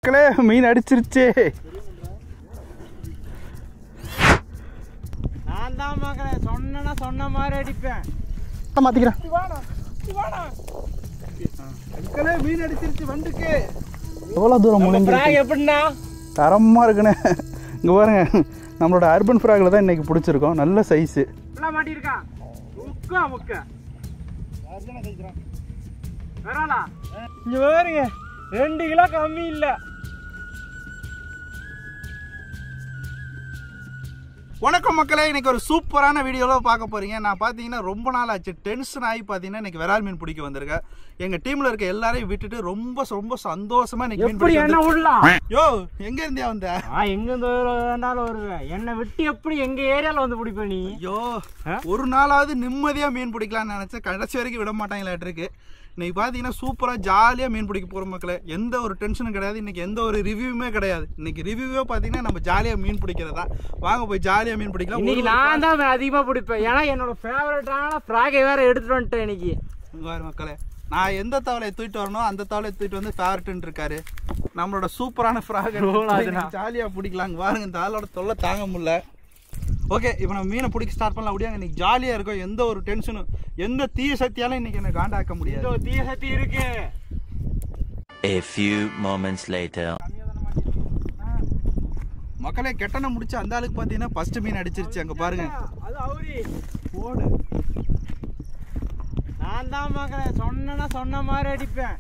மக்களே மீன் அடிச்சிருச்சு. நான் தான் மக்களே சொன்னா சொன்ன மாதிரி அடிப்பேன். மாத்திக்கிறேன். மக்களே மீன் அடிச்சிருச்சு வண்டுக்கு. எவ்வளோ தூரம் முடிஞ்சு எப்படின்னா தரமாக இருக்குண்ணே. இங்கே பாருங்க, நம்மளோட அர்பன் ஃப்ராகில் தான் இன்னைக்கு பிடிச்சிருக்கோம். நல்ல சைஸு மாட்டிருக்கா. முக்கா முக்கா வராளா? இங்க பாருங்க 2 கிலோ கம்மி இல்லை. வணக்கம் மக்களே, இன்னைக்கு ஒரு சூப்பரான வீடியோவில் பார்க்க போறீங்க. நான் பார்த்தீங்கன்னா ரொம்ப நாள் ஆச்சு, டென்ஷன் ஆகி பார்த்தீங்கன்னா இன்னைக்கு விரால் மீன் பிடிக்க வந்திருக்கேன். எங்க டீம்ல இருக்க எல்லாரையும் விட்டுட்டு ரொம்ப ரொம்ப சந்தோஷமா இன்னைக்கு மீன் பிடிக்க. என்ன விடலாம்? யோ எங்க இருந்தியா வந்த? எங்க இருந்து வேண்டாலும் வருவேன். என்னை விட்டு எப்படி எங்க ஏரியால வந்து பிடிப்ப நீ? ஐயோ, ஒரு நாளாவது நிம்மதியா மீன் பிடிக்கலாம்னு நினைச்சேன். கடைசி வரைக்கும் விட மாட்டாங்களாட்டிருக்கு. இன்னைக்கு பார்த்தீங்கன்னா சூப்பராக ஜாலியாக மீன் பிடிக்க போகிற மக்களே. எந்த ஒரு டென்ஷனும் கிடையாது. இன்றைக்கி எந்த ஒரு ரிவ்யூவுமே கிடையாது. இன்றைக்கி ரிவ்யூவே பார்த்தீங்கன்னா நம்ம ஜாலியாக மீன் பிடிக்கிறதா. வாங்க போய் ஜாலியாக மீன் பிடிக்கலாம். இன்னைக்கு நான் தான் அதிகமாக பிடிப்பேன். ஏன்னா என்னோட ஃபேவரட்டான ஃப்ராகை வேறு எடுத்துகிட்டு வந்துட்டேன் இன்னைக்கு. வேறு மக்களே, நான் எந்த தவளையை தூக்கிட்டு வரணும் அந்த தவளையை தூக்கிட்டு வந்து ஃபேவரட்டுன்னு இருக்காரு. நம்மளோட சூப்பரான ஃப்ராக் ஜாலியாக பிடிக்கலாங்க. பாருங்க, இந்த ஆளோட தொல்லை தாங்க முடியல. ஓகே, இப்போ நம்ம மீனை பிடிக்க ஸ்டார்ட் பண்ணலாம். அப்படியாங்க, இன்னைக்கு ஜாலியாக இருக்கும். எந்த ஒரு டென்ஷனும் எந்த தீய சக்தியாலும் இன்னைக்கு எனக்கு காண்டாக்க முடியாது. தீய சக்தி இருக்கு. A few moments later. மக்களே, கெட்டனை முடிச்சு அந்த ஆளுக்கு பார்த்தீங்கன்னா ஃபர்ஸ்ட் மீன் அடிச்சிருச்சு. அங்கே பாருங்க, அது அவரி போடு. நான் தான் மக்களே சொன்னா சொன்ன மாதிரி அடிப்பேன்.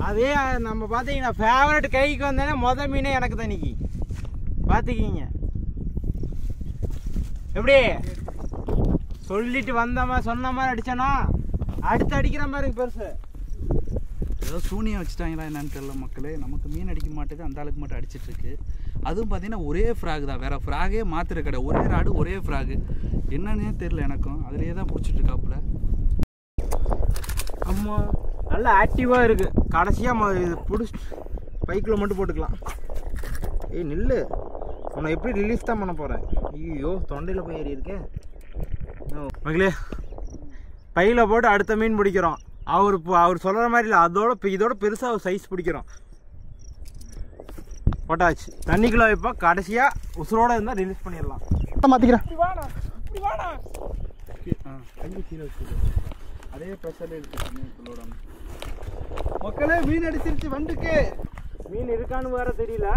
அதே நம்ம பார்த்தீங்கன்னா ஃபேவரட் கைக்கு வந்தேன்னா மொதல் மீனே எனக்கு தான் இன்னைக்கு. பார்த்துக்கிங்க எப்படி சொல்லிட்டு வந்த மாதிரி சொன்ன மாதிரி அடிச்சானா அடுத்து அடிக்கிற மாதிரி பெருசு. ஏதோ சூனியம் வச்சுட்டாங்களா என்னன்னு தெரியல மக்களே. நமக்கு மீன் அடிக்க மாட்டேது, அந்த ஆளுக்கு மட்டும் அடிச்சிட்டு இருக்கு. அதுவும் பார்த்தீங்கன்னா ஒரே ஃப்ராக் தான், வேற ஃப்ராகே மாத்திர கடை. ஒரே ராடு ஒரே ஃப்ராகு, என்னன்னே தெரியல எனக்கும். அதுலேயே தான் பிடிச்சிட்டு இருக்காப்புல. அம்மா நல்லா ஆக்டிவாக இருக்கு. கடைசியாக இது பிடிச்சி பைக்கில் மட்டும் போட்டுக்கலாம். ஏய் நில்லு, உன்னை எப்படி ரிலீஸ் தான் பண்ண போகிறேன். ஐயோ தொண்டையில் போய் ஏறி இருக்கேன் மக்களே. பையில் போட்டு அடுத்த மீன் பிடிக்கிறோம். அவர் சொல்கிற மாதிரி இல்லை, இதோட பெருசாக ஒரு சைஸ் பிடிக்கிறோம். போட்டாச்சு தண்ணிக்குள்ளே வைப்பா. கடைசியாக உசுரோடு இருந்தால் ரிலீஸ் பண்ணிடலாம். மாற்றிக்கிறேன். அதே ப்ரெஷர் இருக்கு மக்களே. மீன் அடிச்சிருச்சு வண்டுக்கு. மீன் இருக்கான்னு வேற தெரியல.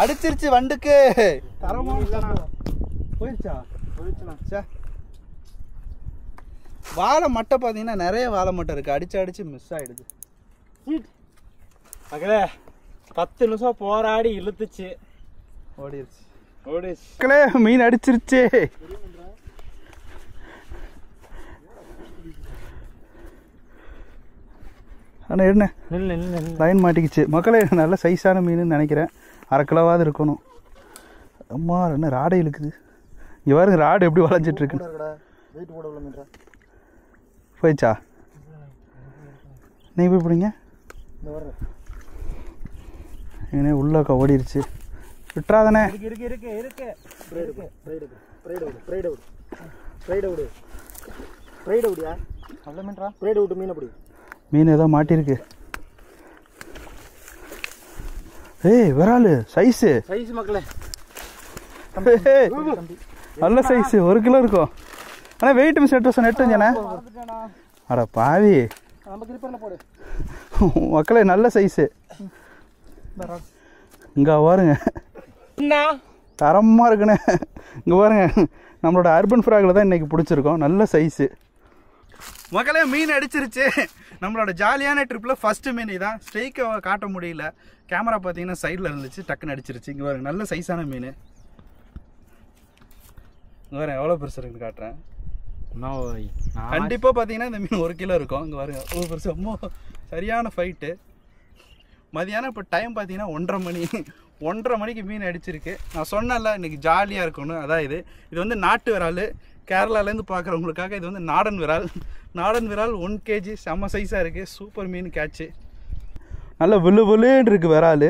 அடிச்சிருச்சு வண்டுக்கு. போயிடுச்சா? வாழை மட்டை பார்த்தீங்கன்னா நிறைய வாழை மட்டை இருக்கு. அடிச்சு மிஸ் ஆயிடுது. மக்களே 10 நிமிஷம் போராடி இழுத்துச்சு, ஓடிடுச்சு. மக்களே மீன் அடிச்சிருச்சு. ஆனால் என்ன லைன் மாட்டிக்கிச்சு மக்களே. நல்ல சைஸான மீன் நினைக்கிறேன். 1/2 கிலோவாவது இருக்கணும். அம்மா என்ன ராடை இழுக்குது. இங்கே பாருங்க, ராடு எப்படி வளைஞ்சிட்டு இருக்கு. போயிடுச்சா? நீ போய் பிடிங்க. ஏன்னே உள்ளக்கா ஓடிடுச்சு. விட்டுறாதானே. மீன் ஏதோ மாட்டிருக்கு. ஏய் விராலு சைஸு மக்களே, நல்ல சைஸு. 1 கிலோ இருக்கும். ஆனால் வெயிட் மிஸ் எட்டுஞ்சானே. அட பாவி மக்களே, நல்ல சைஸு. இங்கே பாருங்க, தரமாக இருக்குண்ணே. இங்கே பாருங்க, நம்மளோட அர்பன் ஃப்ராகில் தான் இன்னைக்கு பிடிச்சிருக்கோம். நல்ல சைஸு மக்களே. மீன் அடிச்சிருச்சு. நம்மளோட ஜாலியான ட்ரிப்பில் ஃபஸ்ட்டு மீன் தான். ஸ்ட்ரைக்கை காட்ட முடியல, கேமரா பார்த்தீங்கன்னா சைடில் இருந்துச்சு, டக்குன்னு அடிச்சிருச்சு. இங்கே பாருங்க, நல்ல சைஸான மீன். இங்கே பாருங்க எவ்வளோ பெருசு இருக்குன்னு காட்டுறேன். கண்டிப்பாக பார்த்தீங்கன்னா இந்த மீன் 1 கிலோ இருக்கும். இங்கே பாருங்க எவ்வளோ பெருசு. அம்மா சரியான ஃபைட்டு. மதியானம் இப்போ டைம் பார்த்தீங்கன்னா 1:30 மணி. 1:30 மணிக்கு மீன் அடிச்சிருக்கு. நான் சொன்னேன்ல இன்னைக்கு ஜாலியாக இருக்கணும். அதான் இது வந்து நாட்டு விரால். கேரளாலேருந்து பார்க்குறவங்களுக்காக இது வந்து நாடன் விரால். நாடன் விரால் 1 kg, செம்ம சைஸாக இருக்குது. சூப்பர் மீன் கேட்ச்சு. நல்ல விழுன்னு இருக்குது விரால்.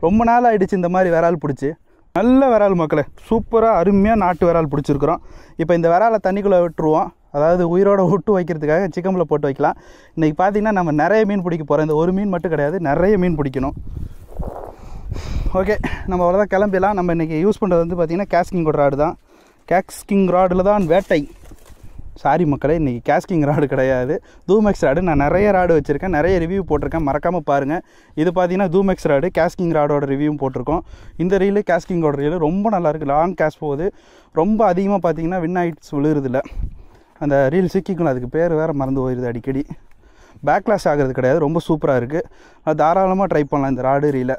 ரொம்ப நாள் ஆகிடுச்சு இந்த மாதிரி விரால் பிடிச்சி. நல்ல விரால் மக்களே, சூப்பராக அருமையாக நாட்டு விரால் பிடிச்சிருக்கிறோம். இப்போ இந்த விராலை தண்ணிக்குள்ளே விட்டுருவோம். அதாவது உயிரோட விட்டு வைக்கிறதுக்காக சிக்கனில் போட்டு வைக்கலாம். இன்றைக்கி பார்த்திங்கன்னா நம்ம நிறைய மீன் பிடிக்க போகிறோம். இந்த ஒரு மீன் மட்டும் கிடையாது, நிறைய மீன் பிடிக்கணும். ஓகே, நம்ம அவ்வளோதான் கிளம்பிடலாம். நம்ம இன்றைக்கி யூஸ் பண்ணுறது வந்து பார்த்திங்கன்னா கேஸ்கிங் ராடு தான். கேஸ்கிங் ராடில் தான் வேட்டை. சாரி மக்களே, இன்றைக்கி கேஸ்கிங் ராடு கிடையாது, தூமெக்ஸ் ராடு. நான் நிறைய ராடு வச்சுருக்கேன், நிறைய ரிவ்யூ போட்டிருக்கேன், மறக்காமல் பாருங்கள். இது பார்த்தீங்கன்னா தூமெக்ஸ் ராடு, கேஸ்கிங் ராடோட ரிவ்யூவும் போட்டிருக்கோம். இந்த ரீலு கேஸ்கிங்கோட ரீலு ரொம்ப நல்லாயிருக்கு, லாங் கேஸ் போகுது. ரொம்ப அதிகமாக பார்த்தீங்கன்னா வின் ஹைட்ஸ் விழுகிறதில்ல. அந்த ரீல் சிக்கிக்கணும், அதுக்கு பேர் வேறு மறந்து போயிடுது அடிக்கடி. பேக்லாஷ் ஆகிறது கிடையாது, ரொம்ப சூப்பராக இருக்குது. அது தாராளமாக ட்ரை பண்ணலாம் இந்த ராடு ரீலை.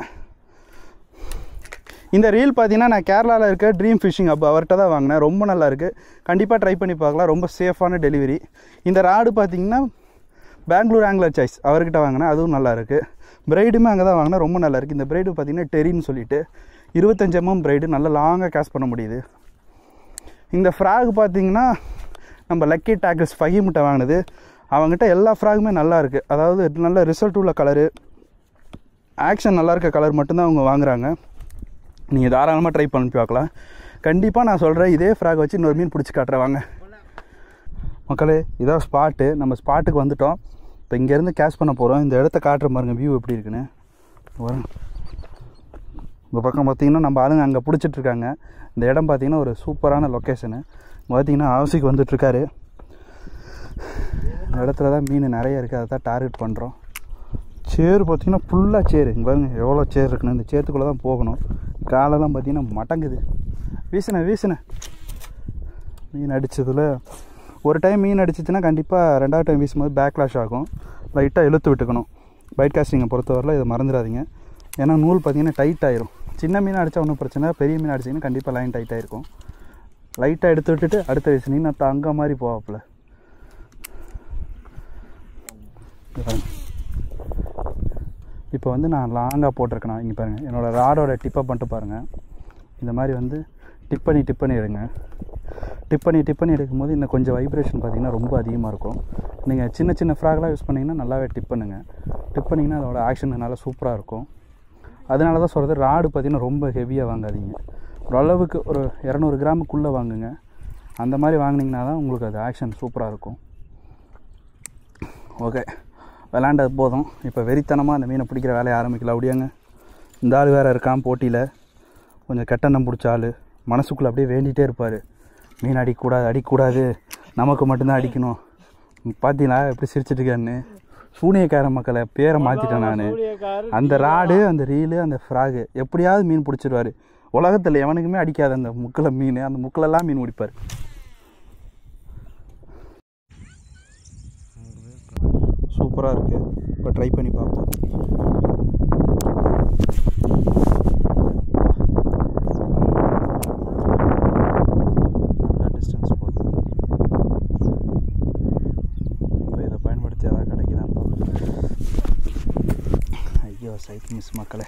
இந்த ரீல் பார்த்தீங்கன்னா நான் கேரளாவில் இருக்க ட்ரீம் ஃபிஷிங் ஹப் அவர்கிட்ட தான் வாங்கினேன். ரொம்ப நல்லாயிருக்கு, கண்டிப்பாக ட்ரை பண்ணி பார்க்கலாம். ரொம்ப சேஃபான டெலிவரி. இந்த ராடு பார்த்தீங்கன்னா பெங்களூர் ஆங்கிலர் சாய்ஸ் அவர்கிட்ட வாங்கினேன், அதுவும் நல்லாயிருக்கு. பிரைடுமே அங்கே தான் வாங்கினேன், ரொம்ப நல்லாயிருக்கு. இந்த பிரைடு பார்த்தீங்கன்னா டெரின்னு சொல்லிட்டு 25 mm பிரைடு, நல்லா லாங்காக கேஷ் பண்ண முடியுது. இந்த ஃப்ராக் பார்த்தீங்கன்னா நம்ம லக்கி டேக்கிள்ஸ் ஃபஹீம்கிட்ட வாங்கினது. அவங்ககிட்ட எல்லா ஃப்ராகுமே நல்லாயிருக்கு, அதாவது நல்ல ரிசல்ட் உள்ள கலரு, ஆக்ஷன் நல்லா இருக்க கலர் மட்டும்தான் அவங்க வாங்குகிறாங்க. நீங்கள் தாராளமாக ட்ரை பண்ணி பார்க்கலாம். கண்டிப்பாக நான் சொல்கிறேன், இதே ஃப்ராக் வச்சு இன்னொரு மீன் பிடிச்சி காட்டுறேன் வாங்க மக்களே. இதான் ஸ்பாட்டு, நம்ம ஸ்பாட்டுக்கு வந்துட்டோம். இப்போ இங்கேருந்து கேஷ் பண்ண போகிறோம். இந்த இடத்த காட்டுற பாருங்க, வியூ எப்படி இருக்குன்னு வரும். இந்த பக்கம் பார்த்திங்கன்னா நம்ம ஆளுங்க அங்கே பிடிச்சிட்ருக்காங்க. இந்த இடம் பார்த்திங்கன்னா ஒரு சூப்பரான லொக்கேஷனு. பார்த்திங்கன்னா ஆசிக்கு வந்துட்டுருக்காரு. இந்த இடத்துல தான் மீன் நிறைய இருக்குது, அதை தான் டார்கெட் பண்ணுறோம். சேர் பார்த்திங்கன்னா ஃபுல்லாக சேரு, இங்கே பாருங்க எவ்வளோ சேர் இருக்குன்னு. இந்த சேத்துக்குள்ளே தான் போகணும். காலெல்லாம் பார்த்திங்கன்னா மடங்குது. வீசினேன் மீன் அடித்ததில் ஒரு டைம் மீன் அடிச்சிச்சுன்னா கண்டிப்பாக ரெண்டாவது டைம் வீசும்போது பேக்லாஷ் ஆகும். லைட்டாக இழுத்து விட்டுக்கணும். பைட் காஸ்டிங்கை பொறுத்தவரையில் இதை மறந்துடாதீங்க. ஏன்னா நூல் பார்த்திங்கன்னா டைட் ஆயிரும். சின்ன மீன் அடித்தா ஒன்றும் பிரச்சனை, பெரிய மீன் அடிச்சிங்கன்னா கண்டிப்பாக லைன் டைட்டாக இருக்கும். லைட்டாக எடுத்து விட்டுட்டு அடுத்த வீசினீங்கன்னா தங்க மாதிரி போவாப்பில். இப்போ வந்து நான் லாங்காக போட்டிருக்கேன். இங்கே பாருங்கள், என்னோடய ராடோட டிப்பை பண்ணிட்டு பாருங்கள். இந்த மாதிரி வந்து டிப் பண்ணி எடுங்க. டிப் பண்ணி எடுக்கும்போது இன்னும் கொஞ்சம் வைப்ரேஷன் பார்த்திங்கன்னா ரொம்ப அதிகமாக இருக்கும். நீங்கள் சின்ன ஃப்ராக்லாம் யூஸ் பண்ணிங்கன்னா நல்லாவே டிப் பண்ணுங்கள். டிப் பண்ணிங்கன்னா அதோட ஆக்ஷன் நல்லா சூப்பராக இருக்கும். அதனால தான் சொல்கிறது, ராடு பார்த்திங்கன்னா ரொம்ப ஹெவியாக வாங்காதீங்க. ஓரளவுக்கு ஒரு 200 கிராமுக்குள்ளே வாங்குங்க. அந்த மாதிரி வாங்கினீங்கன்னா தான் உங்களுக்கு அது ஆக்ஷன் சூப்பராக இருக்கும். ஓகே, விளாண்டது போதும். இப்போ வெறித்தனமாக அந்த மீனை பிடிக்கிற வேலையை ஆரம்பிக்கலாம். அப்படியாங்க, இந்த ஆள் வேறு இருக்கான் போட்டியில், கொஞ்சம் கெட்டெண்ணம் பிடிச்ச ஆள். மனசுக்குள்ளே அப்படியே வேண்டிகிட்டே இருப்பார், மீன் அடிக்கக்கூடாது, நமக்கு மட்டும்தான் அடிக்கணும். பார்த்தீங்களா எப்படி சிரிச்சிட்ருக்கான்னு. சூனியக்கார மக்களை பேரை மாற்றிட்டேன் நான். அந்த ராடு, அந்த ரீலு, அந்த ஃப்ராகு எப்படியாவது மீன் பிடிச்சிடுவார். உலகத்தில் எவனுக்குமே அடிக்காது அந்த முக்கில் மீன். அந்த முக்கிலெல்லாம் மீன் பிடிப்பார். சூப்பராக இருக்குது. இப்போ ட்ரை பண்ணி பார்ப்போம். டிஸ்டன்ஸ் போகுது. இப்போ இதை பயன்படுத்தி எதாவது கிடைக்குதான். ஐயோ சைட் மிஸ் மக்களே.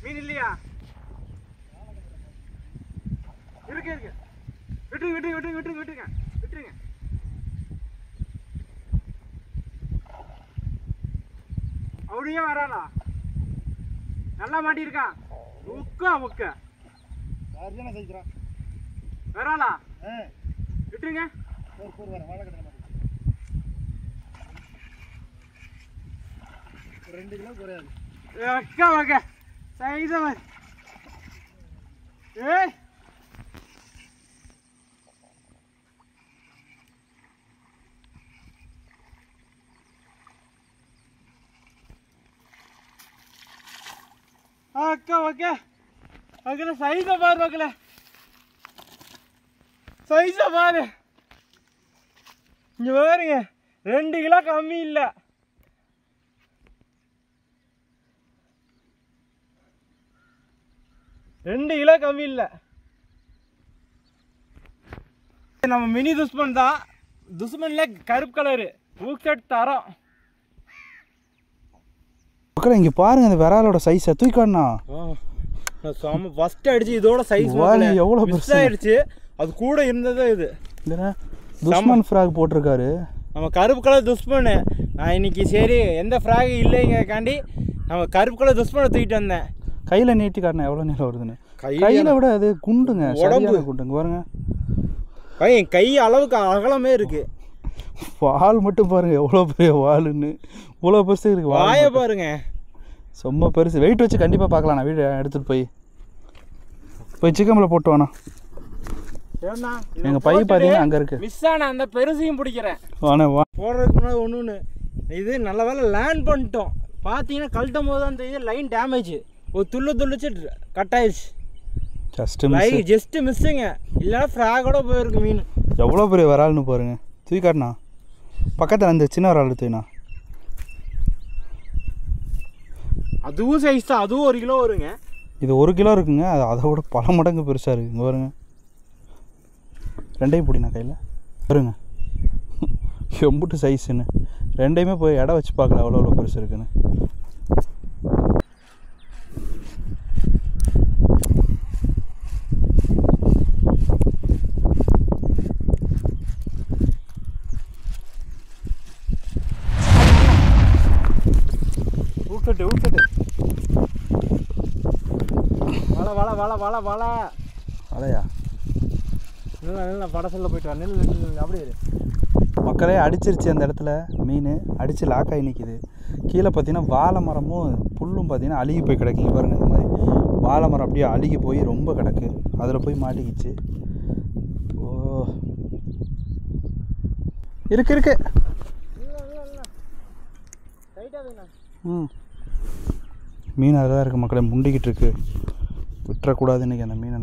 மீன் இல்லையா? இருக்கு விட்டுருங்க. அப்படியே வரானா? நல்லா மாட்டிருக்கான். முக்க வரானா? விட்டுருங்க. $2 கிலோ குறையாது. சைஸா மாதிரி. அக்கா சைஸா பாரு மக்களே, சைஸா பாரு. இங்க பாருங்க, 2 கிலோ கம்மி இல்ல. நம்ம மினி துஷ்மன் தான். துஷ்மன்ல கருப்பு கலரு ஊக்சட் தரம். மக்களே இங்கே பாருங்க, அந்த விராலோட சைஸ் தூக்காண்ணா. ஃபர்ஸ்ட் அடிச்சு இதோட சைஸ் எவ்வளோ பெருசா ஆயிடுச்சு. அது கூட இருந்ததே இது. துஷ்மன் ஃப்ராக் போட்டிருக்காரு. நம்ம கருப்பு கலர் துஷ்மன். நான் இன்னைக்கு சரி எந்த ஃப்ராக் இல்லைங்கக்காண்டி நம்ம கருப்பு கலர் துஷ்மனை தூக்கிட்டு வந்தேன். கையில் நீட்டி காட்டினேன் எவ்வளோ நேரம் வருதுன்னு. கையில் விட அது குண்டுங்க, உடம்பு குண்டுங்க பாருங்க. பையன் கை அளவுக்கு அகலமே இருக்கு. வால் மட்டும் பாருங்க எவ்வளோ பெரிய வாலுன்னு, இவ்வளோ பெருசு இருக்குது. வாயை பாருங்க ரொம்ப பெருசு. வெயிட் வச்சு கண்டிப்பாக பார்க்கலாம். நான் வீடு எடுத்துகிட்டு போய் சிக்கமில் போட்டு வேணா. எங்கள் பை பார்த்தீங்கன்னா அங்கே இருக்குது. மிஸ் ஆன அந்த பெருசையும் பிடிக்கிறேன். வாண்ணே வா. போடுறதுக்கு முன்னாடி ஒன்று இது நல்ல வேலை லேண்ட் பண்ணிட்டோம். பார்த்தீங்கன்னா கழட்டும் போது அந்த இது லைன் டேமேஜ் ஒரு துள்ளிச்சு கட் ஆயிடுச்சு. ஜஸ்ட் மிஸ்ஸுங்க, இல்லைன்னா ஃப்ராகோட போயிருக்கு மீன். எவ்வளோ பெரிய வரால்னு பாருங்க. தூக்கி காட்டினா பக்கத்தில் அந்த சின்ன வரால் தூக்கினா அதுவும் சைஸ் தான், அதுவும் 1 கிலோ வருங்க. இது 1 கிலோ இருக்குங்க, அது அதை விட பல மடங்கு பெருசாக இருக்குது. இங்கே பாருங்க, ரெண்டையும் பிடினா கையில் பாருங்க எம்புட்டு சைஸுன்னு. ரெண்டையுமே போய் இடம் வச்சு பார்க்கல எவ்வளோ பெருசு இருக்குன்னு. ஊட்டட்டு வலையா இல்லை படத்தில் போயிட்டு வா. நெல் அப்படியே மக்களே அடிச்சிருச்சு அந்த இடத்துல. மீன் அடித்து லாக் ஆகி நிற்கிது. கீழே பார்த்தீங்கன்னா வாழை மரமும் புல்லும் பார்த்தீங்கன்னா அழுகி போய் கிடக்குங்க பாருங்கள். இந்த மாதிரி வாழை மரம் அப்படியே அழுகி போய் ரொம்ப கிடக்கு. அதில் போய் மாட்டிக்கிச்சு. ஓ இருக்கு. மீன் அதில் தான் இருக்குது மக்களே, முண்டிக்கிட்டு இருக்கு. விட்டுறக்கூடாது இன்றைக்கி அந்த மீனை.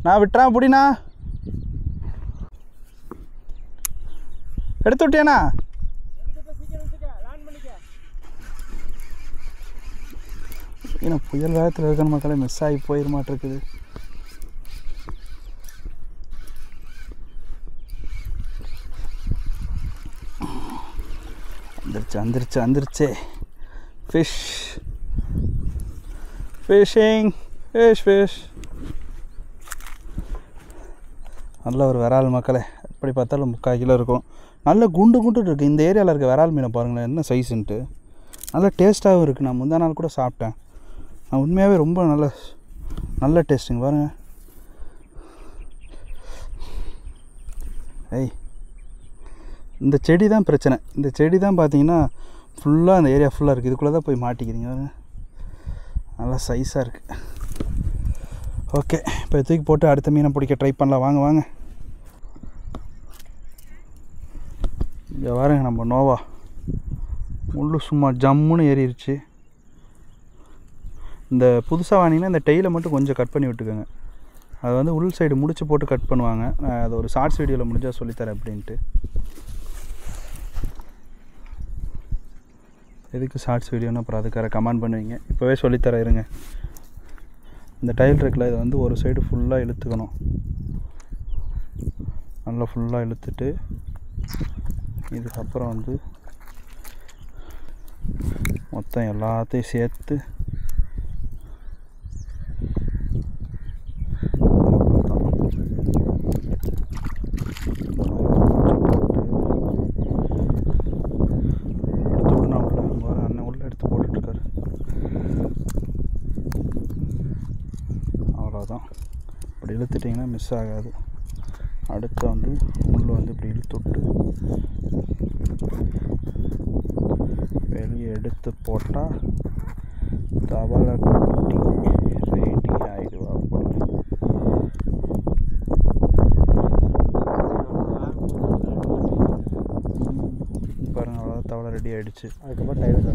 நான் விட்டுறேன் அப்படின்னா எடுத்து விட்டியாண்ணா? ஏன்னா புயல் வேகத்தில் இருக்கிற மக்களே மிஸ் ஆகி போயிட மாட்டிருக்குது. வந்துருச்சு ஃபிஷிங் ஃபிஷ். நல்ல ஒரு விரால் மக்களே, எப்படி பார்த்தாலும் 3/4 கிலோ இருக்கும். நல்ல குண்டு இருக்குது. இந்த ஏரியாவில் இருக்க விரால் மீனை பாருங்களேன் என்ன சைஸுன்ட்டு. நல்லா டேஸ்ட்டாகவும் இருக்குது. நான் முந்தா நாள் கூட சாப்பிட்டேன். நான் உண்மையாகவே ரொம்ப நல்ல டேஸ்ட்டுங்க பாருங்கள். இந்த செடி தான் பிரச்சனை. இந்த செடி தான் பார்த்தீங்கன்னா ஃபுல்லாக அந்த ஏரியா ஃபுல்லாக இருக்குது. இதுக்குள்ளே தான் போய் மாட்டிக்கிறீங்க பாருங்க. நல்லா சைஸாக இருக்குது. ஓகே, இப்போ தூக்கி போட்டு அடுத்த மீனை பிடிக்க ட்ரை பண்ணலாம். வாங்க. இங்கே பாருங்க நம்ம நோவா முள்ளு சும்மா ஜம்முன்னு ஏறிடுச்சு. இந்த புதுசாக வாங்கினீங்கன்னா இந்த டெய்லை மட்டும் கொஞ்சம் கட் பண்ணி விட்டுக்கோங்க. அது வந்து உள் சைடு முடிச்சு போட்டு கட் பண்ணுவாங்க. நான் அது ஒரு ஷார்ட்ஸ் வீடியோவில் முடிஞ்சால் சொல்லித்தரேன் அப்படின்ட்டு. எதுக்கு ஷார்ட்ஸ் வீடியோன்னு அப்புறம் அதுக்காக கமெண்ட் பண்ணுவீங்க. இப்போவே சொல்லித்தரேன் இருங்க. இந்த டைல் இருக்குல்ல, இதை வந்து ஒரு சைடு ஃபுல்லாக இழுத்துக்கணும். நல்லா ஃபுல்லாக இழுத்துட்டு இதுக்கப்புறம் வந்து மொத்தம் எல்லாத்தையும் சேர்த்து அவ்வளோதான். இப்படி இழுத்துட்டிங்கன்னா மிஸ் ஆகாது. அடுத்து வந்து முள் வந்து இப்படி இழுத்துட்டு வெளியே எடுத்து போட்டால் தவளை குட்டி ரெடி ஆகிடுவா போல. பாருங்கள், அவ்வளோ தவளை ரெடி ஆகிடுச்சு. அதுக்கப்புறம் டைலர்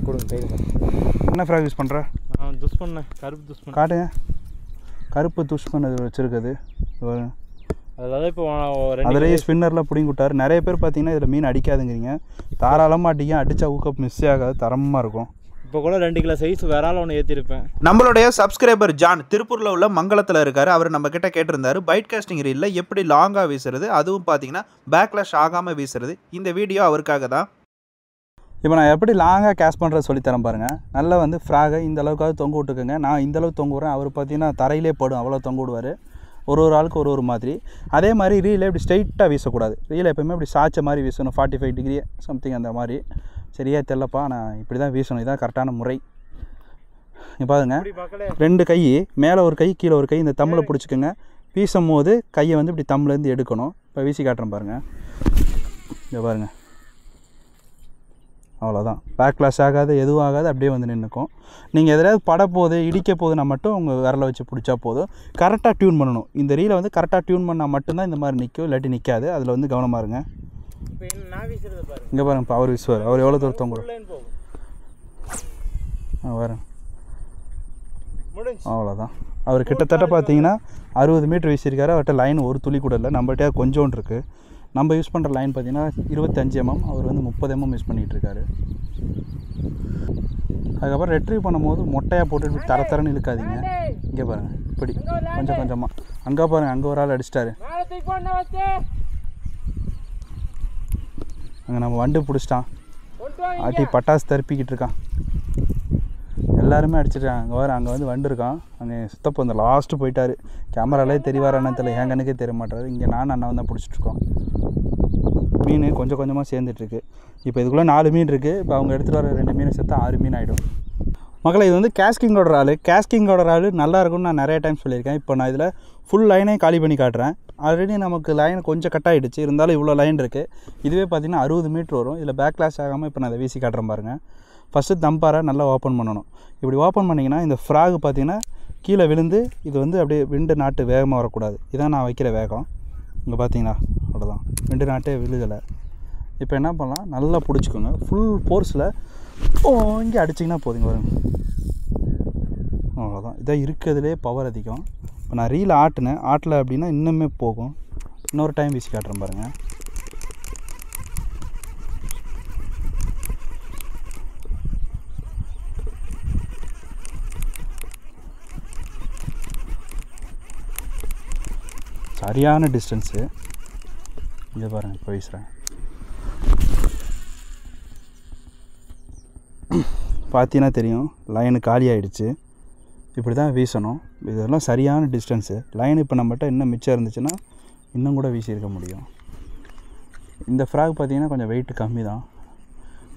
கொடுங்க. டைலர் என்ன ஃப்ராக் யூஸ் பண்ணுற? துஷ்மன் கருப்பு துஷ்மன் காட்டுங்க. கருப்பு துஷ்மன் அது வச்சுருக்குது. அதாவது இப்போ அதிலேயே ஸ்பின்னரில் பிடிங்கி விட்டார். நிறைய பேர் பார்த்தீங்கன்னா இதில் மீன் அடிக்காதுங்கிறீங்க. தாராளமாக அடிக்க, அடித்தா ஊக்கப் மிஸ் ஆகாது, தரமாக இருக்கும். இப்போ கூட 2 கிலோ சைஸ் வேறால ஒன்று ஏற்றிருப்பேன். நம்மளுடைய சப்ஸ்கிரைபர் ஜான் திருப்பூரில் உள்ள மங்களத்தில் இருக்கார். அவர் நம்ம கிட்ட கேட்டிருந்தாரு பைட் காஸ்டிங் ரீலில் எப்படி லாங்காக வீசுறது, அதுவும் பார்த்தீங்கன்னா பேக்லாஷ் ஆகாமல் வீசுறது. இந்த வீடியோ அவருக்காக தான். இப்போ நான் எப்படி லாங்காக கேஷ் பண்ணுறது சொல்லித்தரேன் பாருங்கள். நல்லா வந்து ஃப்ராகை இந்த அளவுக்காவது தொங்க விட்டுக்குங்க. நான் இந்த அளவுக்கு தொங்க விட்றேன். அவர் பார்த்தீங்கன்னா தரையிலே படும், அவ்வளோ தொங்க விடுவார். ஒரு ஆளுக்கு ஒரு மாதிரி. அதே மாதிரி ரீலை இப்படி ஸ்ட்ரைட்டாக வீசக்கூடாது. ரீலை எப்போயுமே இப்படி சாய்ச்ச மாதிரி வீசணும். 45 டிகிரி சம்திங் அந்த மாதிரி. சரியா தெரியலப்பா, நான் இப்படி தான் வீசணும். இதுதான் கரெக்டான முறை. இங்கே பாருங்க, 2 கை மேலே ஒரு கை கீழே ஒரு கை இந்த தம்மில் பிடிச்சிக்கோங்க. வீசும் போது கையை வந்து இப்படி தம்மிலேருந்து எடுக்கணும். இப்போ வீசி காட்டுறேன் பாருங்கள். இங்கே பாருங்கள், அவ்வளோதான். பேக்லாஷ் ஆகாது, எதுவும் ஆகாது, அப்படியே வந்து நின்றுக்கும். நீங்கள் எதாவது பட போகுது இடிக்க போகுதுன்னா மட்டும் உங்கள் விரலை வச்சு பிடிச்சா போதும். கரெக்டாக டியூன் பண்ணணும். இந்த ரீலை வந்து கரெக்டாக டியூன் பண்ணால் மட்டும்தான் இந்த மாதிரி நிற்கும், இல்லாட்டி நிற்காது. அதில் வந்து கவனமாக இருங்க. இங்கே பாருங்க, இப்போ அவர் வீசுவார். அவர் எவ்வளோ தூரத்தம் கூட வரேன். அவ்வளோதான். அவர் கிட்டத்தட்ட பார்த்தீங்கன்னா 60 மீட்டர் வீசியிருக்காரு. அவர்கிட்ட லைன் ஒரு துளி கூட இல்லை. நம்மகிட்ட கொஞ்சோண்டு இருக்குது. நம்ம யூஸ் பண்ணுற லைன் பார்த்தீங்கன்னா 25 mm, அவர் வந்து 30 mm யூஸ் பண்ணிகிட்டு இருக்காரு. அதுக்கப்புறம் ரெட்ரீவ் பண்ணும்போது மொட்டையாக போட்டு இப்படி தரன்னு இழுக்காதீங்க. இங்கே பாருங்கள், இப்படி கொஞ்சம் கொஞ்சமாக. அங்கே பாருங்கள், அங்கே ஒரு ஆள் அடிச்சிட்டாரு. அங்கே நம்ம வண்டு பிடிச்சிட்டான், ஆட்டி பட்டாசு தருப்பிக்கிட்டு இருக்கான். எல்லாருமே அடிச்சிருக்காங்க. அங்கே வர அங்கே வந்து வண்டு இருக்கான். அங்கே சுத்தப்போ இந்த லாஸ்ட்டு போயிட்டார். கேமராலே தெரியவார் அண்ணன் தெரியல, என் கண்ணுக்கே தெரிய மாட்டாரு. இங்கே நானும் அண்ணன் தான் பிடிச்சிட்ருக்கோம். மீன் கொஞ்சம் கொஞ்சமாக சேர்ந்துட்டுருக்கு. இப்போ இதுக்குள்ளே 4 மீன் இருக்குது. இப்போ அவங்க எடுத்துகிட்டு வர 2 மீன் சேர்த்தா 6 மீன் ஆகிடும். மக்களை இது வந்து கேஸ்கிங்கோட ரால். கேஸ்கிங்கோட ரால் நல்லா இருக்கும்னு நான் நிறைய டைம் சொல்லியிருக்கேன். இப்போ நான் இதில் ஃபுல் லைனே காலி பண்ணி காட்டுறேன். ஆல்ரெடி நமக்கு லைன் கொஞ்சம் கட் ஆகிடுச்சு, இருந்தாலும் இவ்வளோ லைன் இருக்குது. இதுவே பார்த்திங்கன்னா 60 மீட்ரு வரும். இதில் பேக்லாஷ் ஆகாமல் இப்போ நான் அதை வீசி காட்டுறேன் பாருங்கள். ஃபஸ்ட்டு தம்பாரை நல்லா ஓப்பன் பண்ணணும். இப்படி ஓப்பன் பண்ணிங்கன்னா இந்த ஃப்ராக் பார்த்திங்கன்னா கீழே விழுந்து இது வந்து அப்படியே விண்டு நாட்டு வேகமாக வரக்கூடாது. இதான் நான் வைக்கிற வேகம். இங்கே பார்த்தீங்களா, அவ்வளோதான். விண்டு நாட்டே விழுகலை. இப்போ என்ன பண்ணலாம், நல்லா பிடிச்சிக்கோங்க. ஃபுல் ஃபோர்ஸில் இங்கே அடிச்சிங்கன்னா போதுங்க வருங்க. அவ்வளோதான். இதான் இருக்கிறதுலே பவர் அதிகம். இப்போ நான் ரீல் ஆட்டினேன், ஆட்டலை அப்படின்னா இன்னுமே போகும். இன்னொரு டைம் வீசி காட்டுறேன் பாருங்கள். சரியான டிஸ்டன்ஸு. இங்கே பாருங்கள், இப்போ வீசுகிறேன். பார்த்தீங்கன்னா தெரியும், லைனு காலி ஆகிடுச்சு. இப்படி தான் வீசணும். இதெல்லாம் சரியான டிஸ்டன்ஸு. லைன் இப்போ நம்மகிட்ட இன்னும் மிச்சம் இருந்துச்சுன்னா இன்னும் கூட வீசியிருக்க முடியும். இந்த ஃப்ராக் பார்த்தீங்கன்னா கொஞ்சம் வெயிட் கம்மி தான்.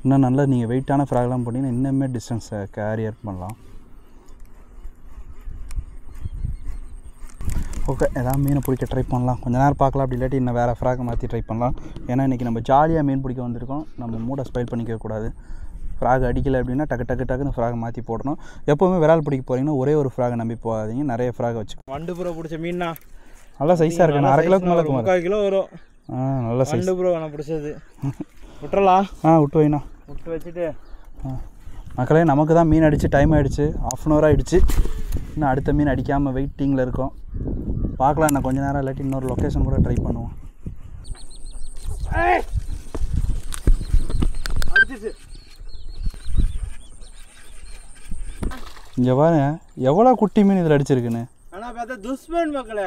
இன்னும் நல்லா நீங்கள் வெயிட்டான ஃப்ராக்லாம் போட்டிங்கன்னா இன்னுமே டிஸ்டன்ஸை கேரியர் பண்ணலாம். ஓகே, எதாவது மீனை பிடிக்க ட்ரை பண்ணலாம். கொஞ்சம் நேரம் பார்க்கலாம். அப்படி இல்லாட்டி இன்னும் வேறு ஃப்ராகை மாற்றி ட்ரை பண்ணலாம். ஏன்னா இன்றைக்கி நம்ம ஜாலியாக மீன் பிடிக்க வந்திருக்கோம். நம்ம மூடை ஸ்பைல் பண்ணிக்கக்கூடாது. ஃப்ராக் அடிக்கலை அப்படின்னா டக்குன்னு ஃப்ராகை மாற்றி போடணும். எப்போவுமே விரால் பிடிக்க போகிறீங்கன்னா ஒரே ஒரு ஃப்ராகை நம்பி போகாதீங்க, நிறைய ஃப்ராகை வச்சு. வண்டு ப்ரோ பிடிச்ச மீன்னா நல்லா சைஸாக இருக்கு. 1/2 கிலோக்கு மேலே 3/4 கிலோ வரும். நல்லா சைஸ். வண்டு ப்ரோ நான் பிடிச்சது. விட்டுறலாம். விட்டு வைண்ணா. விட்டு வச்சுட்டு மக்களே, நமக்கு தான் மீன் அடித்து டைம் ஆகிடுச்சு. 1/2 hour ஆகிடுச்சு. இன்னும் அடுத்த மீன் அடிக்காமல் வெயிட்டிங்கில் இருக்கோம். பார்க்கலாம், நான் கொஞ்சம் நேரம் இல்லாட்டி இன்னொரு லொக்கேஷன் கூட ட்ரை பண்ணுவோம். இங்கே பாருங்க எவ்வளோ குட்டி மீன் இதில் அடிச்சிருக்குன்னு. ஆனால் பார்த்தா துஷ்மன் மக்களே,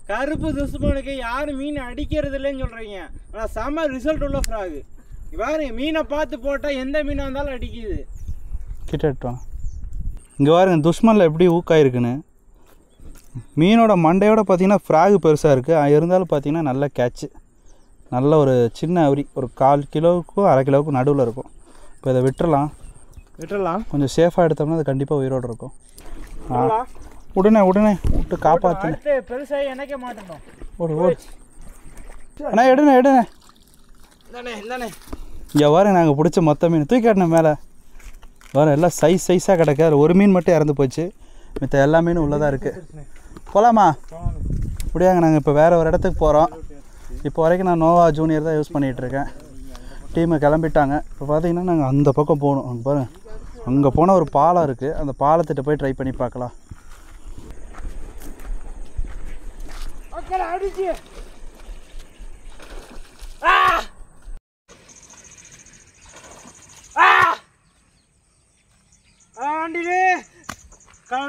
கருப்பு துஷ்மனுக்கு யாரும் மீன் அடிக்கிறது இல்லைன்னு சொல்கிறீங்க. ஆனால் செம ரிசல்ட் உள்ள ஃப்ராகு. பாருங்க, மீனை பார்த்து போட்டால் எந்த மீனாக இருந்தாலும் அடிக்குது. கிட்ட எடுத்தோம். இங்கே பாருங்க துஷ்மனில் எப்படி ஊக்காயிருக்குன்னு. மீனோட மண்டையோட பார்த்தீங்கன்னா ஃப்ராகு பெருசாக இருக்குது. இருந்தாலும் பார்த்தீங்கன்னா நல்ல கேட்சு. நல்ல ஒரு சின்ன அவுரி, ஒரு 1/4 கிலோவுக்கும் 1/2 கிலோவுக்கும் நடுவில் இருக்கும். இப்போ இதை விட்டுறலாம். கொஞ்சம் சேஃபாக எடுத்தோம்னா அது கண்டிப்பாக உயிரோடு இருக்கும். உடனே விட்டு காப்பாற்றுங்க. பெருசாக எனக்கே மாட்டோம். ஓடு அண்ணா, எடுண்ணே. இங்கே வாருங்க, நாங்கள் பிடிச்ச மொத்த மீன் தூக்கி காட்டினேன் மேலே. வேறு எல்லாம் சைஸாக கிடக்கு. அதில் ஒரு மீன் மட்டும் இறந்து போச்சு. மித்த எல்லா மீனும் உள்ளதாக இருக்குது. போகலாமா? இப்படியாங்க, நாங்கள் இப்போ வேறு ஒரு இடத்துக்கு போகிறோம். இப்போ வரைக்கும் நான் நோவா ஜூனியர் தான் யூஸ் பண்ணிகிட்ருக்கேன். டீமை கிளம்பிட்டாங்க. இப்போ பார்த்தீங்கன்னா நாங்கள் அந்த பக்கம் போகணும். அங்கே பாருங்கள், அங்கே போனால் ஒரு பாலம் இருக்குது. அந்த பாலத்திட்ட போய் ட்ரை பண்ணி பார்க்கலாம்.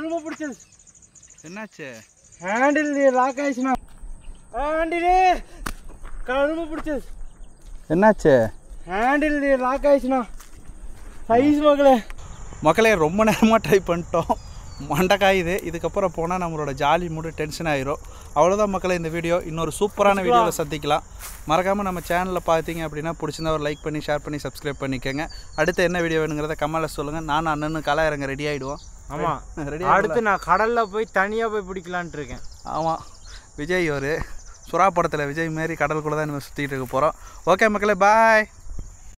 ரொம்ப பிடிச்சது. என்னாச்சு? Handle lock ஆயிடுச்சுண்ணா. ஹேண்டில் ரொம்ப பிடிச்சது. என்னாச்சு? Handle lock ஆயிடுச்சுண்ணா. சைஸ் மக்களே ரொம்ப நேரமாக ட்ரை பண்ணிட்டோம். மண்டைக்காயுது. இதுக்கப்புறம் போனால் நம்மளோட ஜாலி மூடு டென்ஷன் ஆகிரும். அவ்வளோதான் மக்களே, இந்த வீடியோ. இன்னொரு சூப்பரான வீடியோவில் சந்திக்கலாம். மறக்காமல் நம்ம சேனலில் பார்த்தீங்க அப்படின்னா பிடிச்சிருந்தா ஒரு லைக் பண்ணி ஷேர் பண்ணி சப்ஸ்கிரைப் பண்ணிக்கோங்க. அடுத்து என்ன வீடியோ வேணுங்கிறத கமெண்ட்டில் சொல்லுங்கள். நானும் அண்ணனும் களை இறங்க ரெடி ஆகிடுவோம். ஆமாம் ரெடி. அடுத்து நான் கடலில் போய் தனியாக போய் பிடிக்கலான்ட்டு இருக்கேன். ஆமாம், விஜய் ஒரு சுறா படத்தில் விஜய் மாரி கடலுக்குள்ளே தான் நம்ம சுற்றிட்டு இருக்க போகிறோம். ஓகே மக்களே, பாய்.